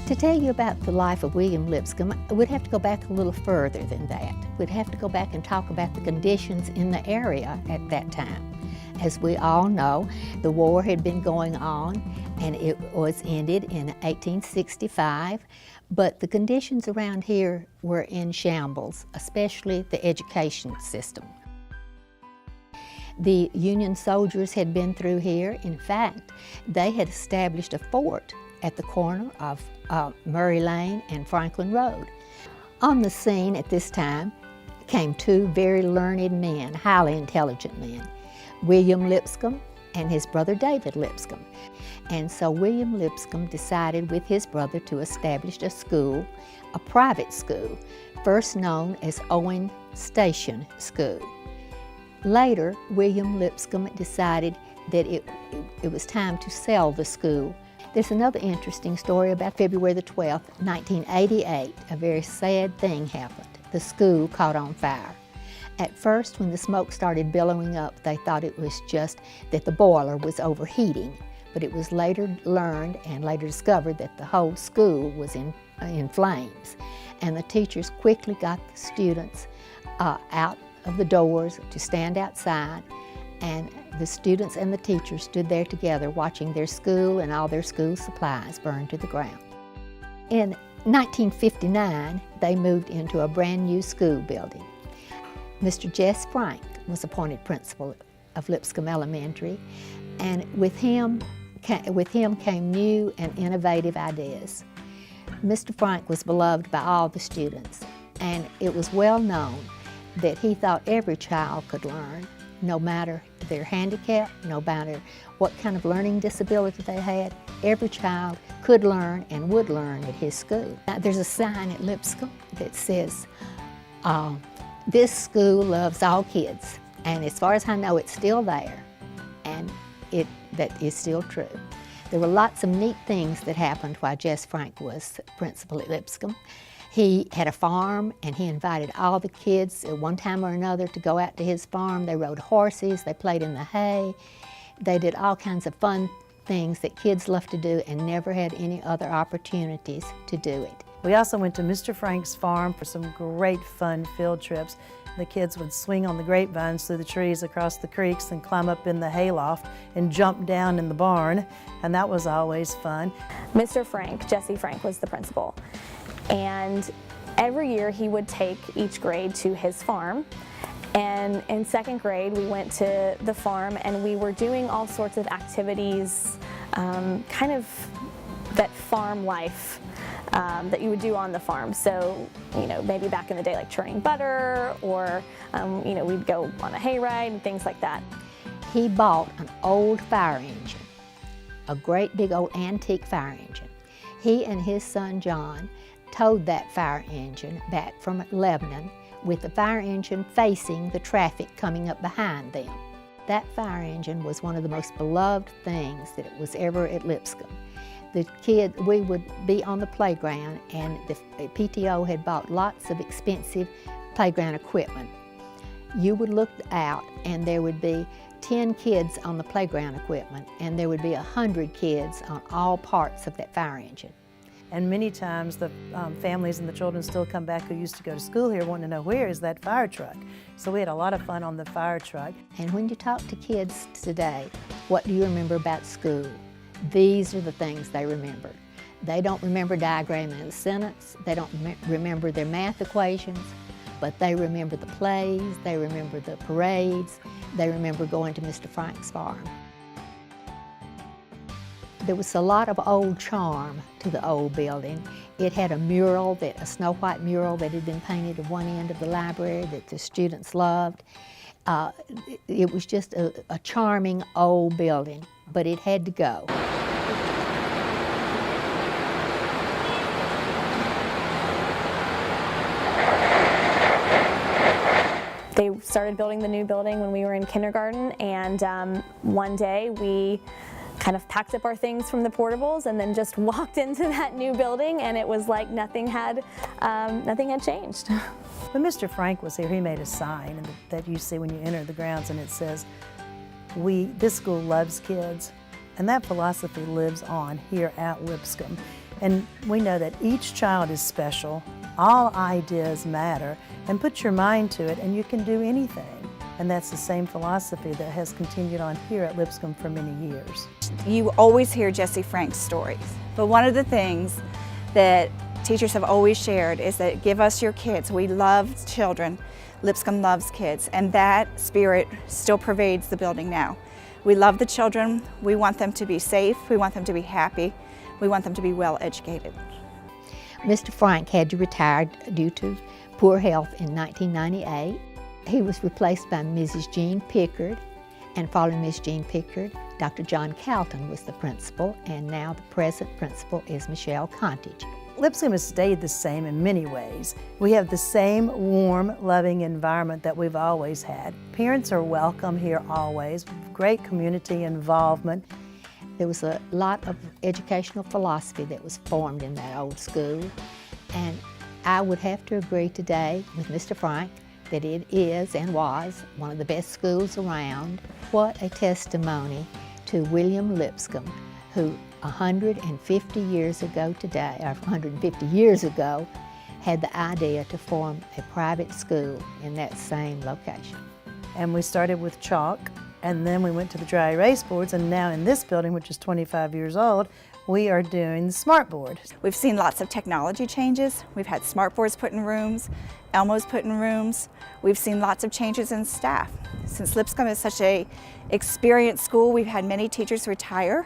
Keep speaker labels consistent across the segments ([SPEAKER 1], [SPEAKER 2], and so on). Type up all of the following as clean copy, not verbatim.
[SPEAKER 1] To tell you about the life of William Lipscomb, we'd have to go back a little further than that. We'd have to go back and talk about the conditions in the area at that time. As we all know, the war had been going on and it was ended in 1865, but the conditions around here were in shambles, especially the education system. The Union soldiers had been through here. In fact, they had established a fort at the corner of Murray Lane and Franklin Road. On the scene at this time came two very learned men, highly intelligent men, William Lipscomb and his brother David Lipscomb. And so William Lipscomb decided with his brother to establish a school, a private school, first known as Owen Station School. Later, William Lipscomb decided that it was time to sell the school. There's another interesting story about February the 12th, 1988. A very sad thing happened. The school caught on fire. At first, when the smoke started billowing up, they thought it was just that the boiler was overheating, but it was later learned and later discovered that the whole school was in flames. And the teachers quickly got the students out of the doors to stand outside, and the students and the teachers stood there together watching their school and all their school supplies burn to the ground. In 1959, they moved into a brand new school building. Mr. Jess Frank was appointed principal of Lipscomb Elementary, and with him came new and innovative ideas. Mr. Frank was beloved by all the students, and it was well known that he thought every child could learn, no matter their handicap, no matter what kind of learning disability they had. Every child could learn and would learn at his school. Now, there's a sign at Lipscomb that says, "This school loves all kids," and as far as I know, it's still there, and that is still true. There were lots of neat things that happened while Jess Frank was principal at Lipscomb. He had a farm, and he invited all the kids at one time or another to go out to his farm. They rode horses, they played in the hay, they did all kinds of fun things that kids love to do and never had any other opportunities to do it.
[SPEAKER 2] We also went to Mr. Frank's farm for some great fun field trips. The kids would swing on the grapevines through the trees across the creeks and climb up in the hayloft and jump down in the barn, and that was always fun.
[SPEAKER 3] Mr. Frank, Jesse Frank, was the principal. And every year he would take each grade to his farm. And in second grade we went to the farm and we were doing all sorts of activities, kind of that farm life that you would do on the farm. So, maybe back in the day like churning butter, or, we'd go on a hayride and things like that.
[SPEAKER 1] He bought an old fire engine, a great big old antique fire engine. He and his son John towed that fire engine back from Lebanon with the fire engine facing the traffic coming up behind them. That fire engine was one of the most beloved things that was ever at Lipscomb. We would be on the playground, and the PTO had bought lots of expensive playground equipment. You would look out and there would be 10 kids on the playground equipment, and there would be 100 kids on all parts of that fire engine.
[SPEAKER 2] And many times the families and the children still come back who used to go to school here wanting to know, where is that fire truck? So we had a lot of fun on the fire truck.
[SPEAKER 1] And when you talk to kids today, what do you remember about school? These are the things they remember. They don't remember diagramming a sentence, they don't remember their math equations, but they remember the plays, they remember the parades, they remember going to Mr. Frank's farm. There was a lot of old charm to the old building. It had a mural, a Snow White mural that had been painted at one end of the library that the students loved. It was just a charming old building, but it had to go.
[SPEAKER 3] They started building the new building when we were in kindergarten, and one day we kind of packed up our things from the portables and then just walked into that new building, and it was like nothing had changed.
[SPEAKER 2] When Mr. Frank was here, he made a sign that you see when you enter the grounds, and it says, this school loves kids, and that philosophy lives on here at Lipscomb. And we know that each child is special, all ideas matter, and put your mind to it and you can do anything. And that's the same philosophy that has continued on here at Lipscomb for many years.
[SPEAKER 4] You always hear Jesse Frank's stories, but one of the things that teachers have always shared is that give us your kids. We love children. Lipscomb loves kids, and that spirit still pervades the building now. We love the children. We want them to be safe. We want them to be happy. We want them to be well educated.
[SPEAKER 1] Mr. Frank had to retire due to poor health in 1998. He was replaced by Mrs. Jean Pickard, and following Miss Jean Pickard, Dr. John Calton was the principal, and now the present principal is Michelle Contage.
[SPEAKER 2] Lipscomb has stayed the same in many ways. We have the same warm, loving environment that we've always had. Parents are welcome here always, great community involvement.
[SPEAKER 1] There was a lot of educational philosophy that was formed in that old school, and I would have to agree today with Mr. Frank that it is and was one of the best schools around. What a testimony to William Lipscomb, who 150 years ago today, or 150 years ago, had the idea to form a private school in that same location.
[SPEAKER 2] And we started with chalk, and then we went to the dry erase boards, and now in this building, which is 25 years old, we are doing the smart board.
[SPEAKER 4] We've seen lots of technology changes. We've had smart boards put in rooms, Elmos put in rooms. We've seen lots of changes in staff. Since Lipscomb is such an experienced school, we've had many teachers retire.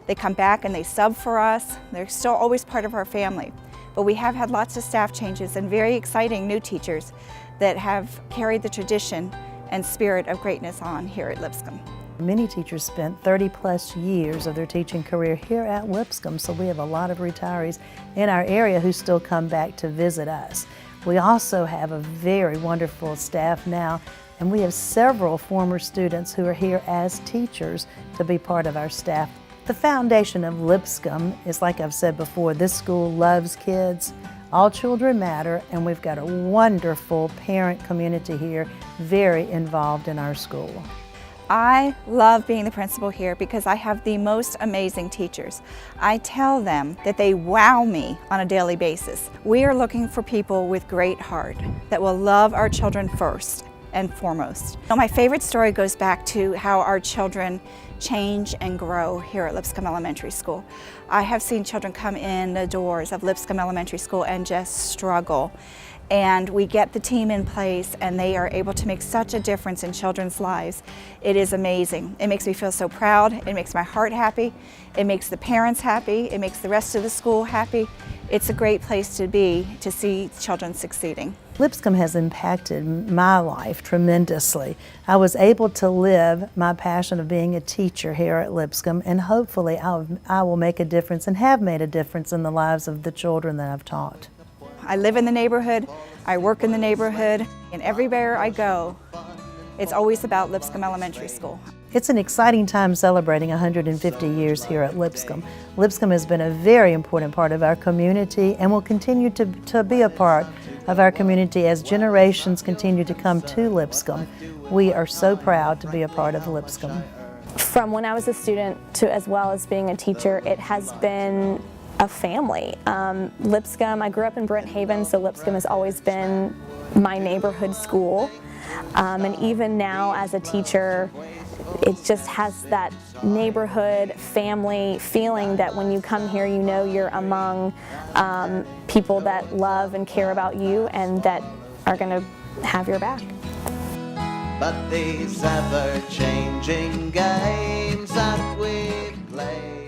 [SPEAKER 4] They come back and they sub for us. They're still always part of our family. But we have had lots of staff changes and very exciting new teachers that have carried the tradition and spirit of greatness on here at Lipscomb.
[SPEAKER 2] Many teachers spent 30+ years of their teaching career here at Lipscomb, so we have a lot of retirees in our area who still come back to visit us. We also have a very wonderful staff now, and we have several former students who are here as teachers to be part of our staff. The foundation of Lipscomb is, like I've said before, this school loves kids. All children matter, and we've got a wonderful parent community here, very involved in our school.
[SPEAKER 4] I love being the principal here because I have the most amazing teachers. I tell them that they wow me on a daily basis. We are looking for people with great heart that will love our children first and foremost. My favorite story goes back to how our children change and grow here at Lipscomb Elementary School. I have seen children come in the doors of Lipscomb Elementary School and just struggle. And we get the team in place and they are able to make such a difference in children's lives. It is amazing. It makes me feel so proud. It makes my heart happy. It makes the parents happy. It makes the rest of the school happy. It's a great place to be, to see children succeeding.
[SPEAKER 2] Lipscomb has impacted my life tremendously. I was able to live my passion of being a teacher here at Lipscomb, and hopefully I will make a difference and have made a difference in the lives of the children that I've taught.
[SPEAKER 4] I live in the neighborhood, I work in the neighborhood, and everywhere I go, it's always about Lipscomb Elementary School.
[SPEAKER 2] It's an exciting time celebrating 150 years here at Lipscomb. Lipscomb has been a very important part of our community and will continue to be a part of our community as generations continue to come to Lipscomb. We are so proud to be a part of Lipscomb.
[SPEAKER 3] From when I was a student to as well as being a teacher, it has been a family. Lipscomb, I grew up in Brent Haven, so Lipscomb has always been my neighborhood school. And even now as a teacher, it just has that neighborhood family feeling that when you come here, you know you're among people that love and care about you and that are going to have your back.
[SPEAKER 5] But these ever-changing games that we play